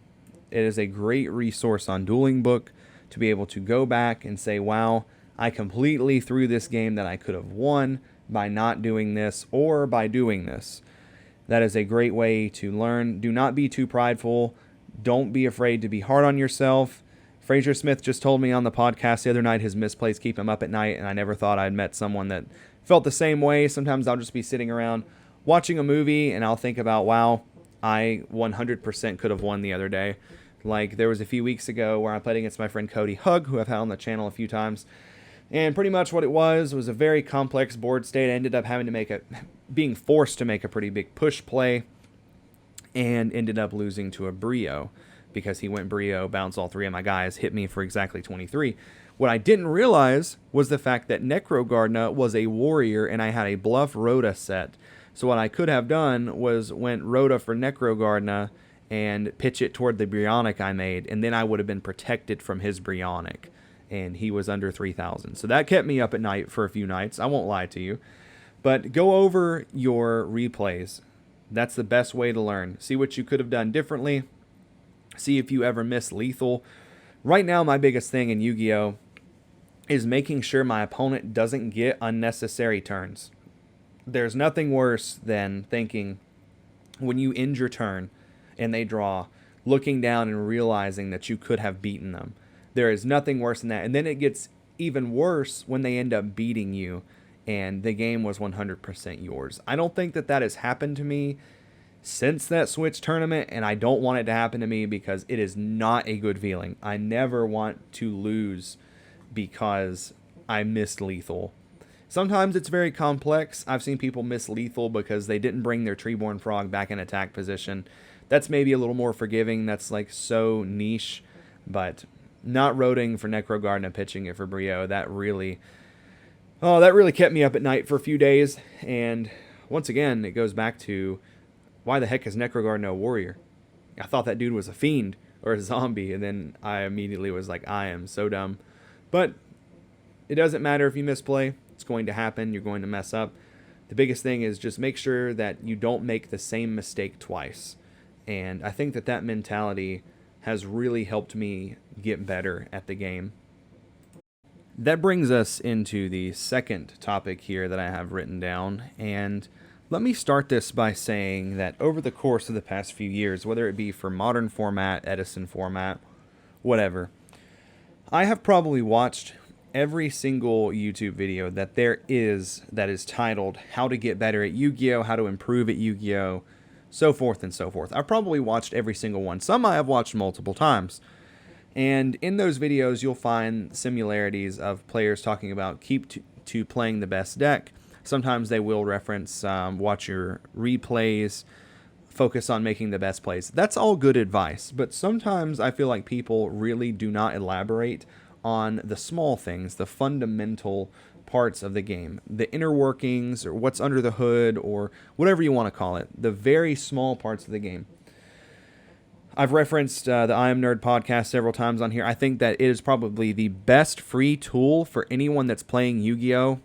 It is a great resource on Dueling Book to be able to go back and say, wow, I completely threw this game that I could have won by not doing this or by doing this. That is a great way to learn. Do not be too prideful. Don't be afraid to be hard on yourself. Fraser Smith just told me on the podcast the other night his misplays keep him up at night, and I never thought I'd met someone that felt the same way. Sometimes I'll just be sitting around watching a movie, and I'll think about, wow, I 100% could have won the other day. Like, there was a few weeks ago where I played against my friend Cody Hug, who I've had on the channel a few times, and pretty much what it was a very complex board state. I ended up having to being forced to make a pretty big push play, and ended up losing to a Brio, because he went Brio, bounced all three of my guys, hit me for exactly 23. What I didn't realize was the fact that Necrogardna was a warrior, and I had a bluff Rhoda set. So what I could have done was went Rhoda for Necrogardna and pitch it toward the Brionic I made, and then I would have been protected from his Brionic, and he was under 3,000. So that kept me up at night for a few nights. I won't lie to you. But go over your replays. That's the best way to learn. See what you could have done differently. See if you ever miss lethal. Right now, my biggest thing in Yu-Gi-Oh! Is making sure my opponent doesn't get unnecessary turns. There's nothing worse than thinking, when you end your turn and they draw, looking down and realizing that you could have beaten them. There is nothing worse than that. And then it gets even worse when they end up beating you and the game was 100% yours. I don't think that has happened to me since that Switch tournament, and I don't want it to happen to me because it is not a good feeling. I never want to lose because I missed lethal. Sometimes it's very complex. I've seen people miss lethal because they didn't bring their Treeborn Frog back in attack position. That's maybe a little more forgiving. That's like so niche, but not roading for Necrogardna, pitching it for Brio, that really kept me up at night for a few days. And once again, it goes back to, why the heck is Necrogardna a warrior? I thought that dude was a fiend or a zombie, and then I immediately was like, I am so dumb. But it doesn't matter if you misplay. It's going to happen. You're going to mess up. The biggest thing is just make sure that you don't make the same mistake twice. And I think that mentality has really helped me get better at the game. That brings us into the second topic here that I have written down. And let me start this by saying that over the course of the past few years, whether it be for modern format, Edison format, whatever, I have probably watched every single YouTube video that there is that is titled How to Get Better at Yu-Gi-Oh!, How to Improve at Yu-Gi-Oh!, so forth and so forth. I've probably watched every single one. Some I have watched multiple times. And in those videos, you'll find similarities of players talking about keep to playing the best deck. Sometimes they will reference watch your replays, focus on making the best plays. That's all good advice, but sometimes I feel like people really do not elaborate on the small things, the fundamental parts of the game, the inner workings, or what's under the hood, or whatever you want to call it, the very small parts of the game. I've referenced the I Am Nerd podcast several times on here. I think that it is probably the best free tool for anyone that's playing Yu-Gi-Oh!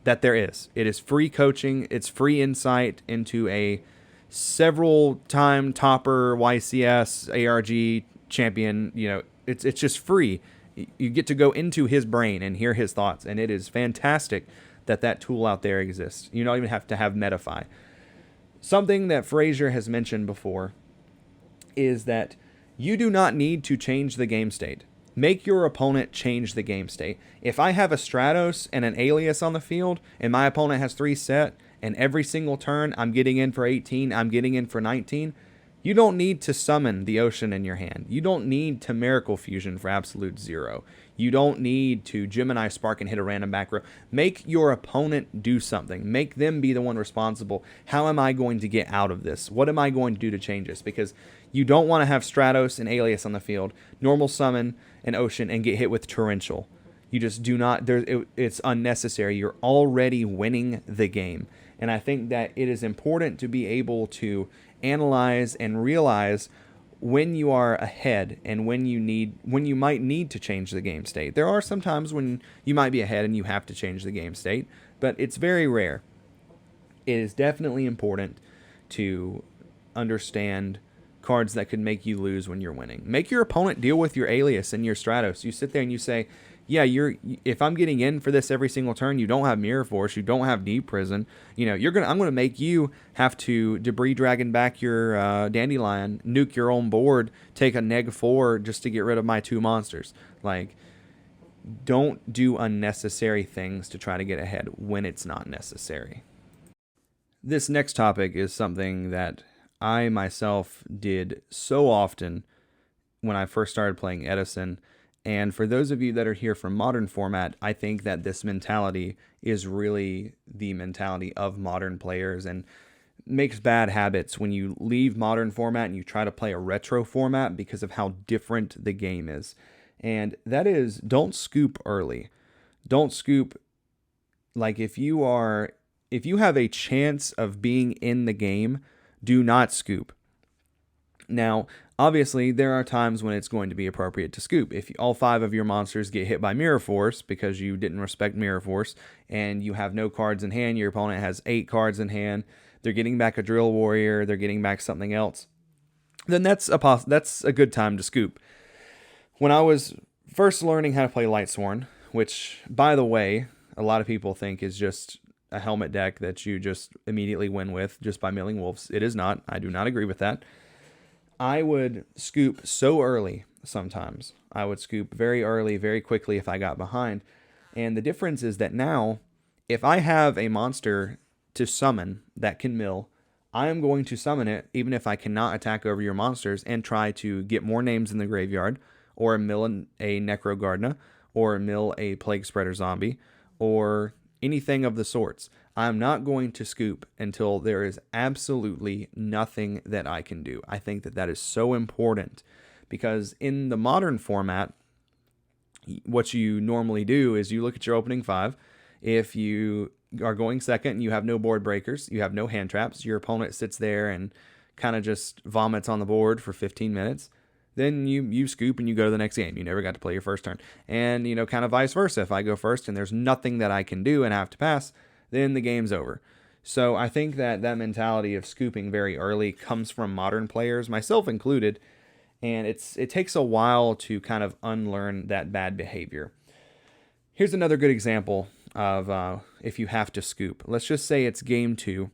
That there is. It is free coaching. It's free insight into a several-time topper YCS ARG champion. You know, it's just free. You get to go into his brain and hear his thoughts, and it is fantastic that that tool out there exists. You don't even have to have Metafy. Something that Frazier has mentioned before is that you do not need to change the game state. Make your opponent change the game state. If I have a Stratos and an Alias on the field, and my opponent has 3 set, and every single turn I'm getting in for 18, I'm getting in for 19, you don't need to summon the Ocean in your hand. You don't need to Miracle Fusion for absolute 0. You don't need to Gemini Spark and hit a random back row. Make your opponent do something. Make them be the one responsible. How am I going to get out of this? What am I going to do to change this? Because you don't want to have Stratos and Alias on the field, normal summon an Ocean, and get hit with Torrential. You just do not. It's unnecessary. You're already winning the game. And I think that it is important to be able to analyze and realize when you are ahead and when you might need to change the game state. There are some times when you might be ahead and you have to change the game state, but it's very rare. It is definitely important to understand cards that could make you lose when you're winning. Make your opponent deal with your Alias and your Stratos. You sit there and you say, yeah, if I'm getting in for this every single turn, you don't have Mirror Force, you don't have Deep Prison, I'm gonna make you have to Debris Dragon back your Dandelion, nuke your own board, take a -4 just to get rid of my 2 monsters. Like, don't do unnecessary things to try to get ahead when it's not necessary. This next topic is something that I myself did so often when I first started playing Edison. And for those of you that are here from Modern format, I think that this mentality is really the mentality of modern players and makes bad habits when you leave Modern format and you try to play a retro format because of how different the game is. And that is, don't scoop early. Don't scoop. Like, if you have a chance of being in the game, do not scoop. Now, obviously, there are times when it's going to be appropriate to scoop. If all 5 of your monsters get hit by Mirror Force because you didn't respect Mirror Force and you have no cards in hand, your opponent has 8 cards in hand, they're getting back a Drill Warrior, they're getting back something else, then that's a good time to scoop. When I was first learning how to play Lightsworn, which, by the way, a lot of people think is just a helmet deck that you just immediately win with just by milling wolves. It is not. I do not agree with that. I would scoop so early sometimes. I would scoop very early, very quickly if I got behind. And the difference is that now, if I have a monster to summon that can mill, I am going to summon it even if I cannot attack over your monsters and try to get more names in the graveyard, or mill a Necro Gardener, or mill a Plague Spreader Zombie, or anything of the sorts. I'm not going to scoop until there is absolutely nothing that I can do. I think that that is so important because in the modern format, what you normally do is you look at your opening 5. If you are going second and you have no board breakers, you have no hand traps, your opponent sits there and kind of just vomits on the board for 15 minutes. Then you scoop and you go to the next game. You never got to play your first turn. And, kind of vice versa. If I go first and there's nothing that I can do and I have to pass, then the game's over. So I think that mentality of scooping very early comes from modern players, myself included, and it takes a while to kind of unlearn that bad behavior. Here's another good example of if you have to scoop. Let's just say it's game 2.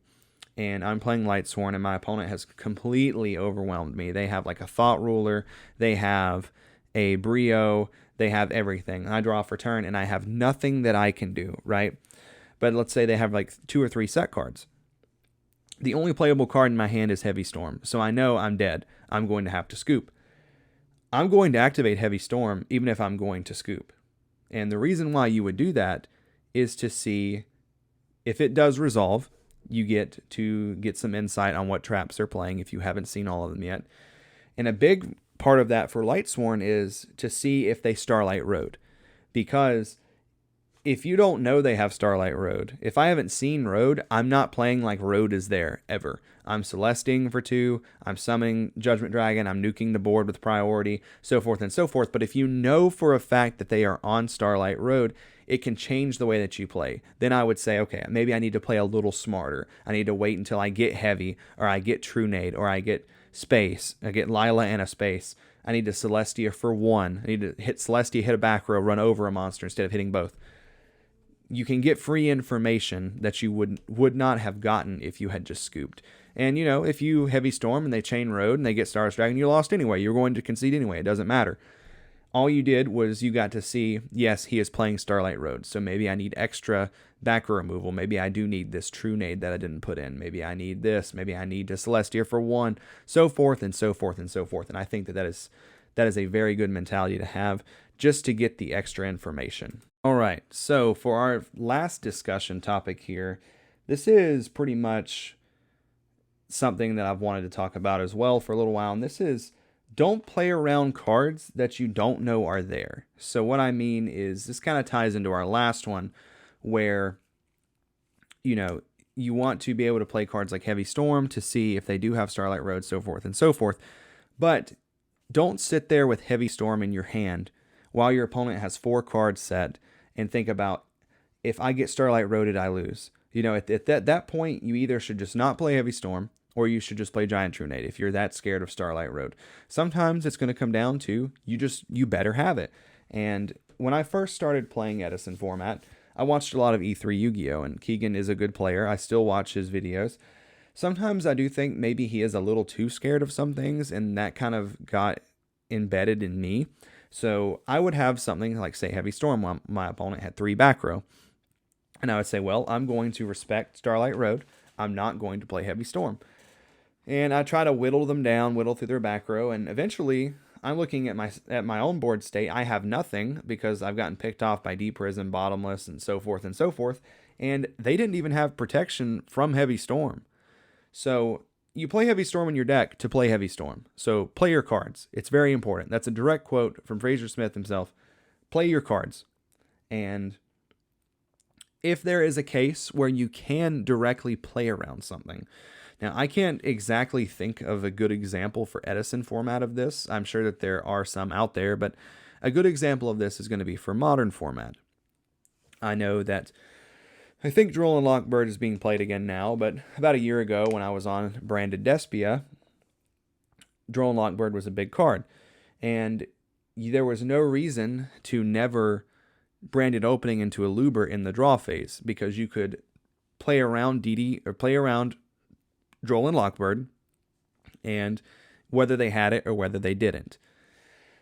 And I'm playing Lightsworn, and my opponent has completely overwhelmed me. They have like a Thought Ruler, they have a Brio, they have everything. I draw for turn, and I have nothing that I can do, right? But let's say they have like 2 or 3 set cards. The only playable card in my hand is Heavy Storm, so I know I'm dead. I'm going to have to scoop. I'm going to activate Heavy Storm even if I'm going to scoop. And the reason why you would do that is to see if it does resolve. You get to get some insight on what traps they're playing if you haven't seen all of them yet. And a big part of that for Lightsworn is to see if they Starlight Road. Because if you don't know they have Starlight Road, if I haven't seen Road, I'm not playing like Road is there, ever. I'm Celesting for 2, I'm summoning Judgment Dragon, I'm nuking the board with priority, so forth and so forth. But if you know for a fact that they are on Starlight Road, it can change the way that you play. Then I would say, okay, maybe I need to play a little smarter. I need to wait until I get Heavy, or I get True Nade, or I get space. I get Lila and a space. I need a Celestia for 1. I need to hit Celestia, hit a back row, run over a monster instead of hitting both. You can get free information that you would not have gotten if you had just scooped. And, if you Heavy Storm and they Chain Road and they get Stars Dragon, you lost anyway. You're going to concede anyway. It doesn't matter. All you did was you got to see, yes, he is playing Starlight Road, so maybe I need extra back row removal. Maybe I do need this True Nade that I didn't put in. Maybe I need this. Maybe I need a Celestia for 1, so forth and so forth and so forth. And I think that is a very good mentality to have just to get the extra information. All right, so for our last discussion topic here, this is pretty much something that I've wanted to talk about as well for a little while, and this is don't play around cards that you don't know are there. So what I mean is this kind of ties into our last one where, you want to be able to play cards like Heavy Storm to see if they do have Starlight Road, so forth and so forth. But don't sit there with Heavy Storm in your hand while your opponent has 4 cards set and think about, if I get Starlight Roaded, I lose. At that point, you either should just not play Heavy Storm, or you should just play Giant True Nade if you're that scared of Starlight Road. Sometimes it's going to come down to you better have it. And when I first started playing Edison format, I watched a lot of E3 Yu-Gi-Oh! And Keegan is a good player. I still watch his videos. Sometimes I do think maybe he is a little too scared of some things, and that kind of got embedded in me. So I would have something like, say, Heavy Storm while my opponent had 3 back row. And I would say, well, I'm going to respect Starlight Road. I'm not going to play Heavy Storm. And I try to whittle them down, whittle through their back row, and eventually I'm looking at my own board state. I have nothing because I've gotten picked off by Deep Prison, Bottomless, and so forth and so forth, and they didn't even have protection from Heavy Storm. So you play Heavy Storm in your deck to play Heavy Storm. So play your cards. It's very important. That's a direct quote from Fraser Smith himself. Play your cards. And if there is a case where you can directly play around something. Now, I can't exactly think of a good example for Edison format of this. I'm sure that there are some out there, but a good example of this is going to be for modern format. I know that I think Dueling Lockbird is being played again now, but about a year ago when I was on Branded Despia, Dueling Lockbird was a big card. And there was no reason to never Branded Opening into a Luber in the draw phase, because you could play around DD or play around Droll and Lockbird, and whether they had it or whether they didn't.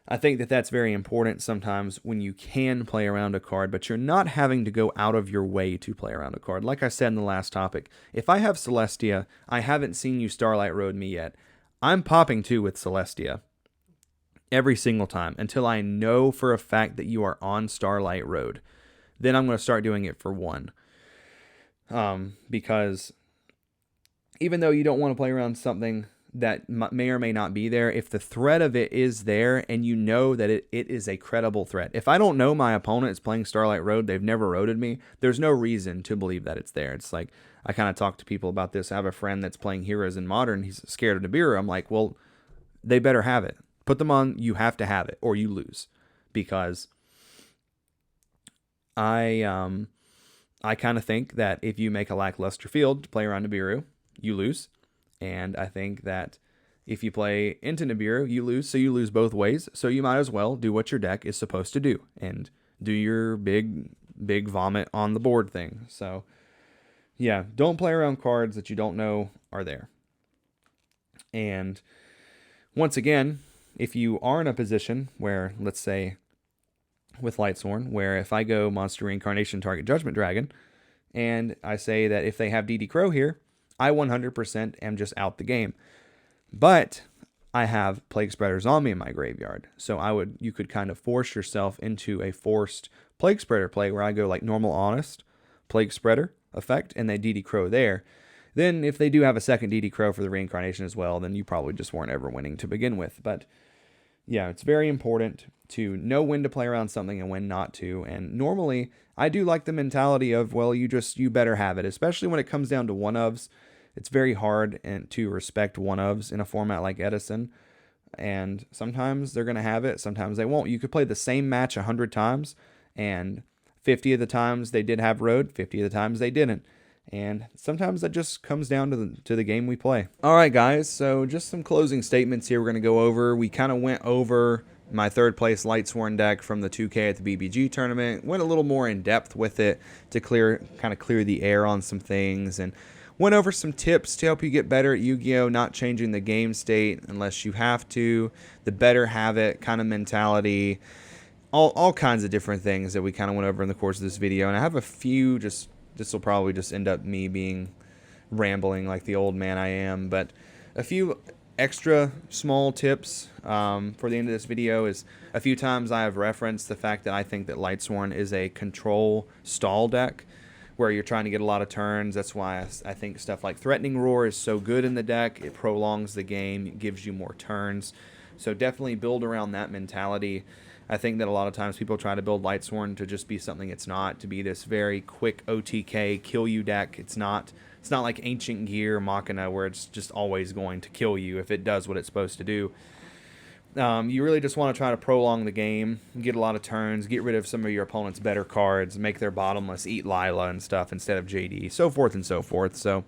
I think that that's very important sometimes when you can play around a card, but you're not having to go out of your way to play around a card. Like I said in the last topic, if I have Celestia, I haven't seen you Starlight Road me yet. I'm popping 2 with Celestia every single time until I know for a fact that you are on Starlight Road. Then I'm going to start doing it for 1. Because even though you don't want to play around something that may or may not be there, if the threat of it is there and you know that it is a credible threat. If I don't know my opponent is playing Starlight Road, they've never roaded me, there's no reason to believe that it's there. It's like, I kind of talk to people about this. I have a friend that's playing Heroes in Modern. He's scared of Nibiru. I'm like, well, they better have it. Put them on, you have to have it, or you lose. Because I kind of think that if you make a lackluster field to play around Nibiru, you lose. And I think that if you play into Nibiru, you lose. So you lose both ways. So you might as well do what your deck is supposed to do and do your big vomit on the board thing. So yeah, don't play around cards that you don't know are there. And once again, if you are in a position where, let's say with Lightsworn, where if I go Monster Reincarnation target Judgment Dragon, and I say that if they have DD Crow here, I 100% am just out the game. But I have Plague Spreaders on me in my graveyard. So you could kind of force yourself into a forced Plague Spreader play where I go like normal honest, Plague Spreader effect, and they DD Crow there. Then if they do have a second DD Crow for the reincarnation as well, then you probably just weren't ever winning to begin with. But yeah, it's very important to know when to play around something and when not to. And normally, I do like the mentality of, well, you better have it, especially when it comes down to one-ofs. It's very hard to respect one-ofs in a format like Edison. And sometimes they're going to have it, sometimes they won't. You could play the same match 100 times, and 50 of the times they did have road, 50 of the times they didn't. And sometimes that just comes down to the game we play. All right, guys, so just some closing statements here we're going to go over. We kind of went over my third place Lightsworn deck from the 2K at the BBG tournament. Went a little more in depth with it to kind of clear the air on some things, and went over some tips to help you get better at Yu-Gi-Oh! Not changing the game state unless you have to, the better have it kind of mentality, all kinds of different things that we kind of went over in the course of this video. And I have a few, this will probably just end up me being rambling like the old man I am, but a few extra small tips for the end of this video is a few times I have referenced the fact that I think that Lightsworn is a control stall deck where you're trying to get a lot of turns. That's why I think stuff like Threatening Roar is so good in the deck. It prolongs the game, it gives you more turns. So definitely build around that mentality. I think that a lot of times people try to build Lightsworn to just be something it's not, to be this very quick OTK kill you deck. It's not like Ancient Gear Machina where it's just always going to kill you if it does what it's supposed to do. You really just want to try to prolong the game, get a lot of turns, get rid of some of your opponent's better cards, make their bottomless eat Lila and stuff instead of JD, so forth and so forth. So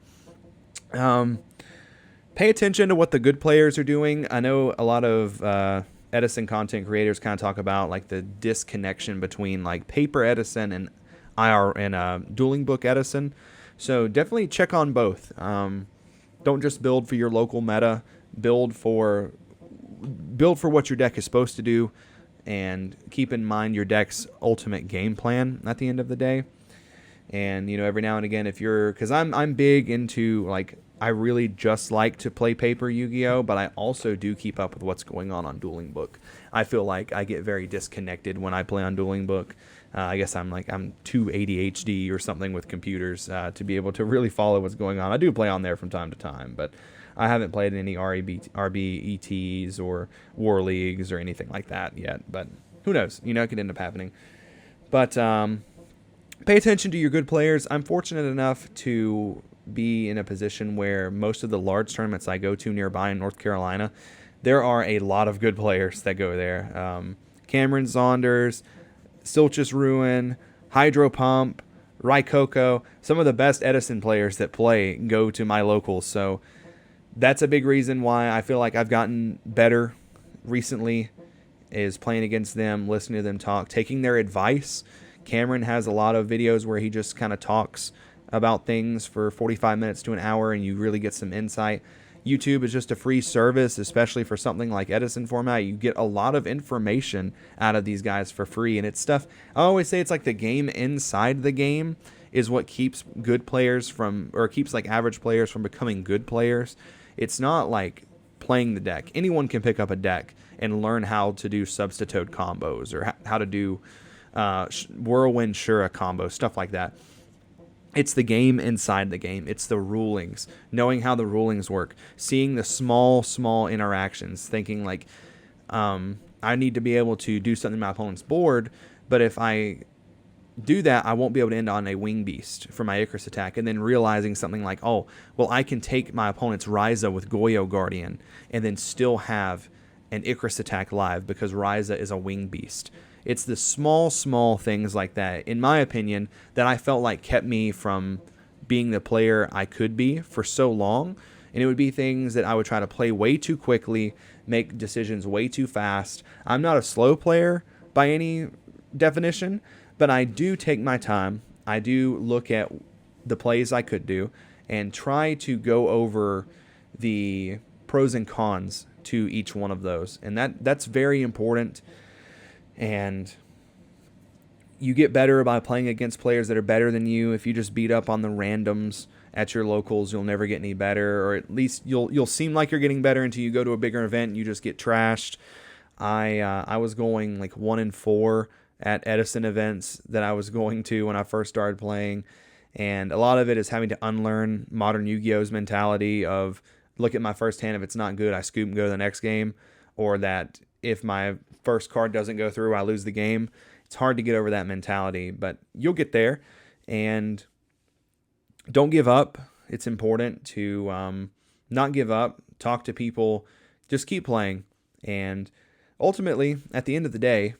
pay attention to what the good players are doing. I know a lot of Edison content creators kind of talk about like the disconnection between like paper Edison and Dueling book Edison. So definitely check on both. Don't just build for your local meta. Build for what your deck is supposed to do, and keep in mind your deck's ultimate game plan at the end of the day. And you know, every now and again, if you're, because I'm big into, like, I really just like to play paper Yu-Gi-Oh, but I also do keep up with what's going on Dueling Book. I feel like I get very disconnected when I play on Dueling Book. I guess I'm too ADHD or something with computers to be able to really follow what's going on. I do play on there from time to time, but I haven't played any RBETs or War Leagues or anything like that yet. But who knows? You know, it could end up happening. But pay attention to your good players. I'm fortunate enough to be in a position where most of the large tournaments I go to nearby in North Carolina, there are a lot of good players that go there. Cameron Saunders, Silchus Ruin, Hydro Pump, Raikoko, some of the best Edison players that play go to my locals. So that's a big reason why I feel like I've gotten better recently, is playing against them, listening to them talk, taking their advice. Cameron has a lot of videos where he just kind of talks about things for 45 minutes to an hour, and you really get some insight. YouTube is just a free service, especially for something like Edison format. You get a lot of information out of these guys for free, and it's stuff, I always say it's like the game inside the game is what keeps good players from, or keeps like average players from becoming good players. It's not like playing the deck. Anyone can pick up a deck and learn how to do substitute combos, or how to do Whirlwind Shura combos, stuff like that. It's the game inside the game. It's the rulings, knowing how the rulings work, seeing the small interactions, thinking like, I need to be able to do something on my opponent's board, but if I do that, I won't be able to end on a Wing Beast for my Icarus attack, and then realizing something like, oh, well, I can take my opponent's Ryza with Goyo Guardian and then still have an Icarus attack live because Ryza is a Wing Beast. It's the small things like that, in my opinion, that I felt like kept me from being the player I could be for so long. And it would be things that I would try to play way too quickly, make decisions way too fast. I'm not a slow player by any definition, but I do take my time. I do look at the plays I could do and try to go over the pros and cons to each one of those. And that's very important. And you get better by playing against players that are better than you. If you just beat up on the randoms at your locals, you'll never get any better, or at least you'll seem like you're getting better until you go to a bigger event and you just get trashed. I was going like 1-4 at Edison events that I was going to when I first started playing, and a lot of it is having to unlearn modern Yu-Gi-Oh's mentality of, look at my first hand, if it's not good, I scoop and go to the next game, or that if my first card doesn't go through, I lose the game. It's hard to get over that mentality, but you'll get there. And don't give up. It's important to not give up. Talk to people. Just keep playing. And ultimately, at the end of the day,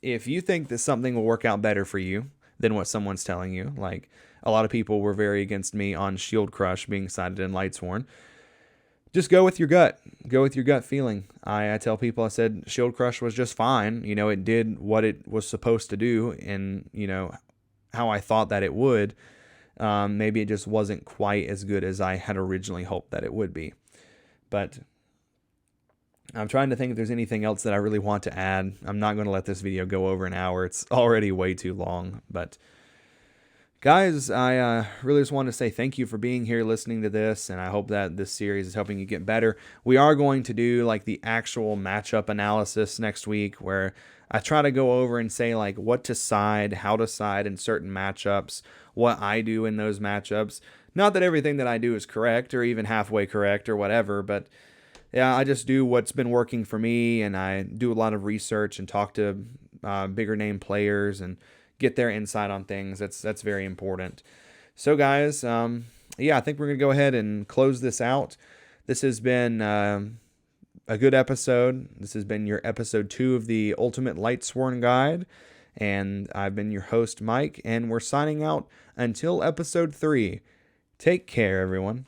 if you think that something will work out better for you than what someone's telling you, like, a lot of people were very against me on Shield Crush being cited in Lightsworn. Just go with your gut. Go with your gut feeling. I tell people, I said Shield Crush was just fine. You know, it did what it was supposed to do, and, you know, how I thought that it would. Maybe it just wasn't quite as good as I had originally hoped that it would be. But I'm trying to think if there's anything else that I really want to add. I'm not going to let this video go over an hour. It's already way too long. But guys, I really just want to say thank you for being here listening to this, and I hope that this series is helping you get better. We are going to do like the actual matchup analysis next week, where I try to go over and say like what to side, how to side in certain matchups, what I do in those matchups. Not that everything that I do is correct or even halfway correct or whatever, but yeah, I just do what's been working for me, and I do a lot of research and talk to bigger name players and get their insight on things. That's very important. So guys, yeah, I think we're going to go ahead and close this out. This has been a good episode. This has been your episode 2 of the Ultimate Lightsworn Guide, and I've been your host, Mike, and we're signing out until episode 3. Take care, everyone.